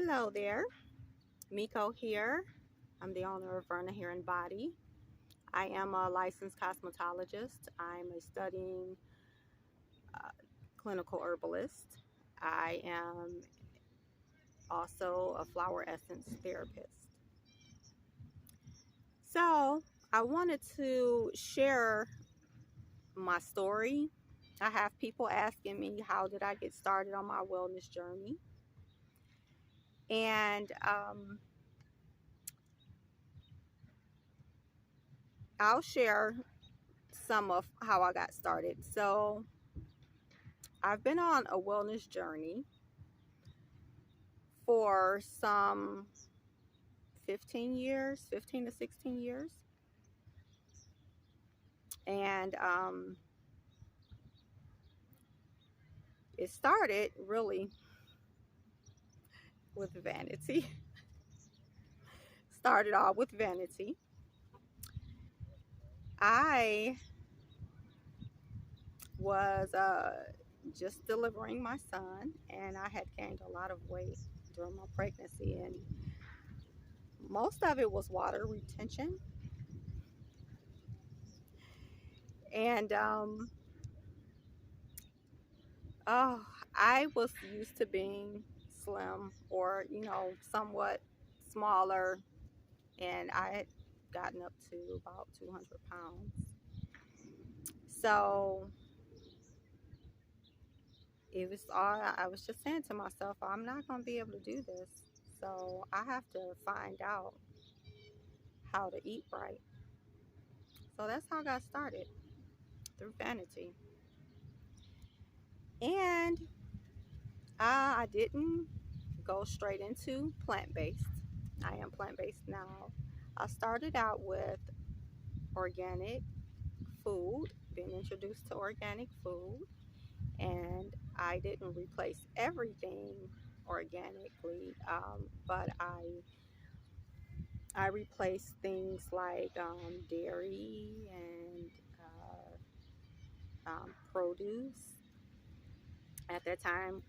Hello there, Miko here. I'm the owner of Verna Hair and Body. I am a licensed cosmetologist. I'm a studying uh, clinical herbalist. I am also a flower essence therapist. So, I wanted to share my story. I have people asking me, how did I get started on my wellness journey? And I'll share some of how I got started. So, I've been on a wellness journey for some 15 years, 15 to 16 years. And it started really with vanity. Started off with vanity. I was just delivering my son, and I had gained a lot of weight during my pregnancy, and most of it was water retention. And oh, I was used to being slim or, somewhat smaller, and I had gotten up to about 200 pounds. So it was all, I was just saying to myself, I'm not going to be able to do this. So I have to find out how to eat right. So that's how I got started, through vanity. And I didn't go straight into plant-based. I am plant-based now. I started out with organic food, being introduced to organic food, and I didn't replace everything organically, but I replaced things like dairy and produce. At that time,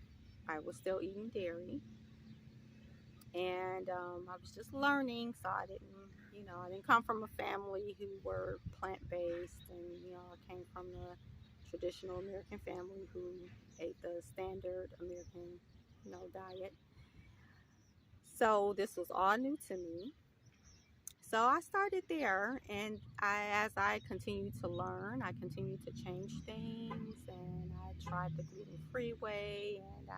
I was still eating dairy, and I was just learning, so I didn't come from a family who were plant-based, and I came from the traditional American family who ate the standard American, diet. So this was all new to me. So I started there, and as I continued to learn, I continued to change things, and I tried the gluten-free way, and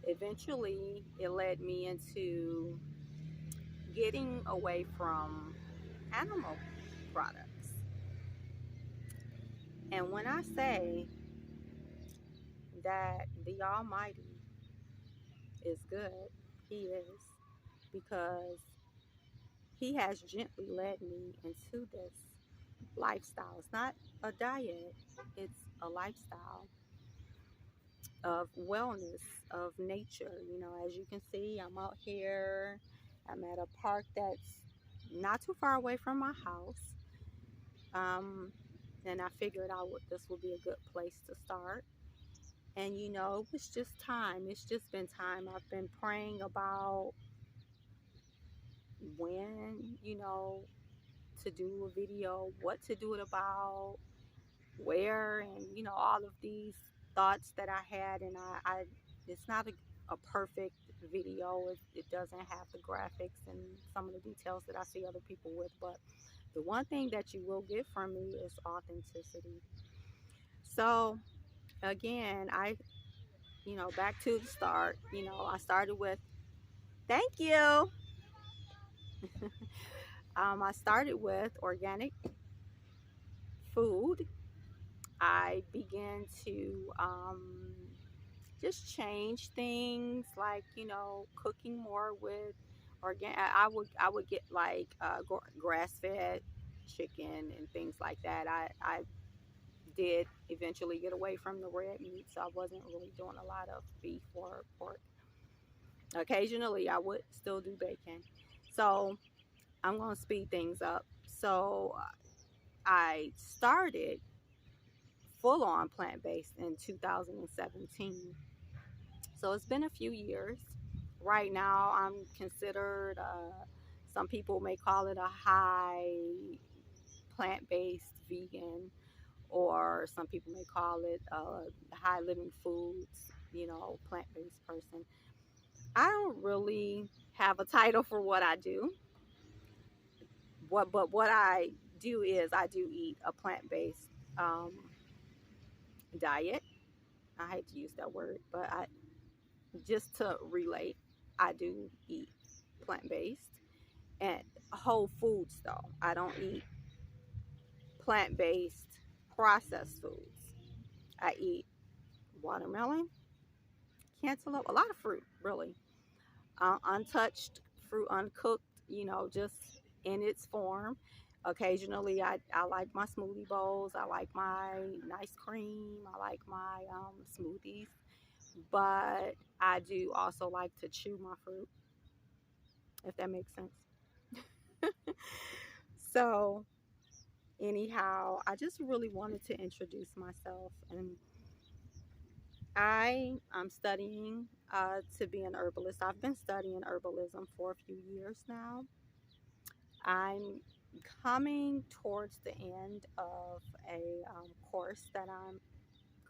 eventually it led me into getting away from animal products. And when I say that the Almighty is good, He is, because He has gently led me into this lifestyle. It's not a diet, it's a lifestyle of wellness, of nature. As you can see, I'm out here. I'm at a park that's not too far away from my house. And I figured this would be a good place to start. And it was just time. It's just been time. I've been praying about when, to do a video, what to do it about, where, and all of these thoughts that I had. And I it's not a perfect video. It doesn't have the graphics and some of the details that I see other people with, but the one thing that you will get from me is authenticity. So again, back to the start. I started with thank you. I started with organic food. I began to just change things, like cooking more with organic. I would get like grass fed chicken and things like that. I did eventually get away from the red meat, so I wasn't really doing a lot of beef or pork. Occasionally I would still do bacon. So I'm going to speed things up. So I started full on plant based in 2017. So it's been a few years. Right now, I'm considered, some people may call it a high plant based vegan, or some people may call it high living foods, plant based person. I don't really have a title for what I do. But what I do is I do eat a plant based um, diet. I hate to use that word, but I just to relate, I do eat plant based and whole foods though. I don't eat plant based processed foods. I eat watermelon, cantaloupe, a lot of fruit, really. Untouched fruit, uncooked, just in its form. Occasionally, I like my smoothie bowls. I like my nice cream. I like my smoothies. But I do also like to chew my fruit, if that makes sense. So, anyhow, I just really wanted to introduce myself, and I'm studying to be an herbalist. I've been studying herbalism for a few years now. I'm coming towards the end of a course that I'm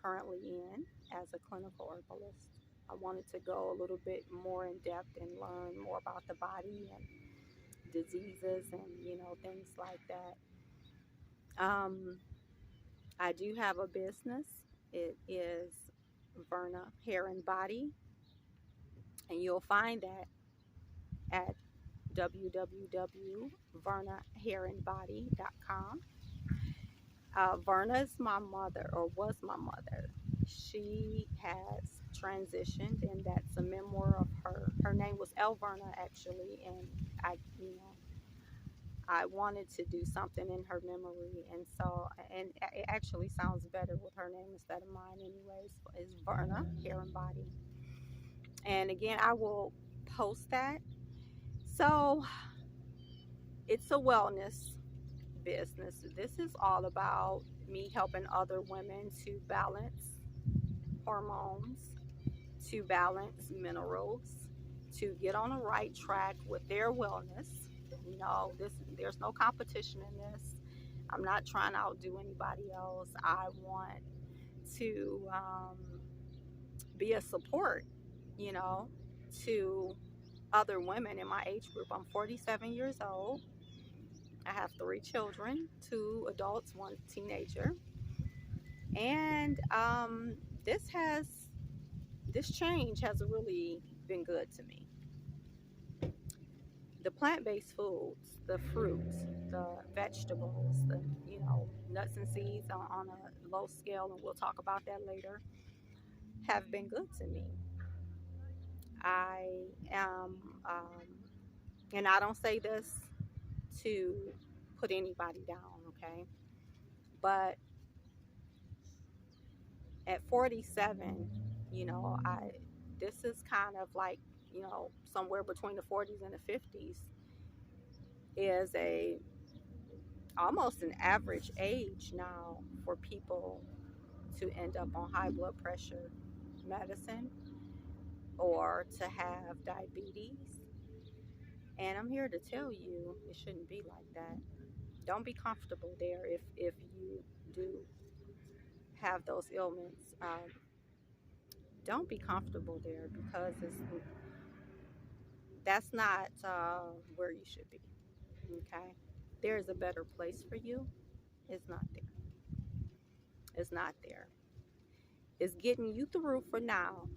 currently in as a clinical herbalist. I wanted to go a little bit more in depth and learn more about the body and diseases and things like that. Um, I do have a business. It is Verna Hair and Body, and you'll find that at www.vernahairandbody.com. Verna is my mother, or was my mother. She has transitioned, and that's a memoir of her. Her name was Elverna, actually, and I wanted to do something in her memory, and so, and it actually sounds better with her name instead of mine, anyways. Is Verna Hair and Body, and again, I will post that. So it's a wellness business. This is all about me helping other women to balance hormones, to balance minerals, to get on the right track with their wellness. There's no competition in this. I'm not trying to outdo anybody else. I want to be a support, you know, to other women in my age group. I'm 47 years old. I have 3 children, 2 adults, 1 teenager, and this has this change has really been good to me. The plant-based foods, the fruits, the vegetables, the nuts and seeds on a low scale, and we'll talk about that later, have been good to me. I am, and I don't say this to put anybody down, okay? But at 47, I this is kind of like, somewhere between the 40s and the 50s is a almost an average age now for people to end up on high blood pressure medicine or to have diabetes. And I'm here to tell you it shouldn't be like that. Don't be comfortable there if you do have those ailments. Don't be comfortable there because that's not where you should be. Okay, there is a better place for you. It's not there. It's not there. It's getting you through for now,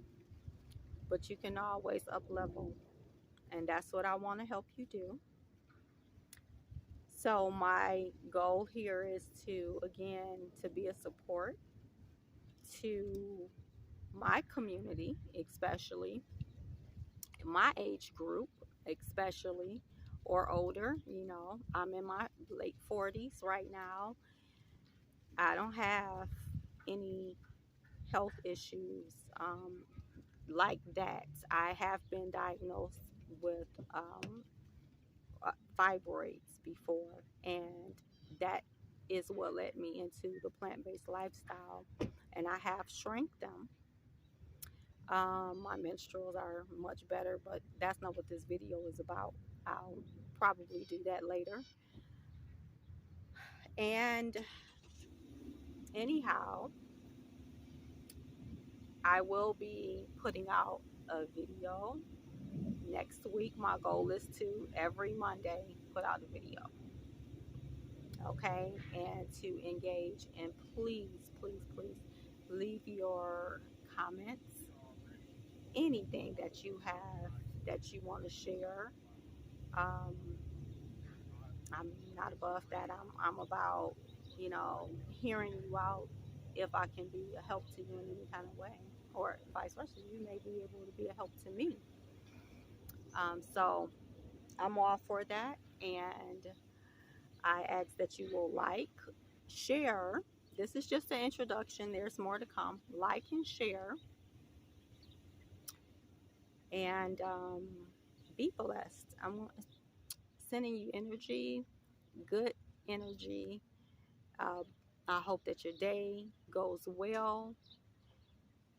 but you can always up level, and that's what I want to help you do. So my goal here is to, again, to be a support to my community, especially my age group, especially, or older. I'm in my late 40s right now. I don't have any health issues like that. I have been diagnosed with fibroids before, and that is what led me into the plant based lifestyle. And I have shrank them. My menstruals are much better, but that's not what this video is about. I'll probably do that later. And anyhow, I will be putting out a video next week. My goal is to every Monday put out a video, okay? And to engage, and please, please, please leave your comments, anything that you have that you want to share. Um, I'm not above that. I'm about, hearing you out if I can be a help to you in any kind of way, or vice versa. You may be able to be a help to me. So I'm all for that, and I ask that you will like, share. This is just an introduction. There's more to come. Like and share, and be blessed. I'm sending you energy, good energy. Uh, I hope that your day goes well,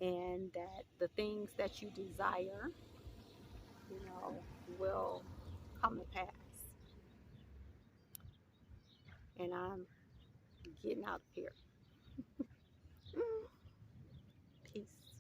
and that the things that you desire, will come to pass. And I'm getting out of here. Peace.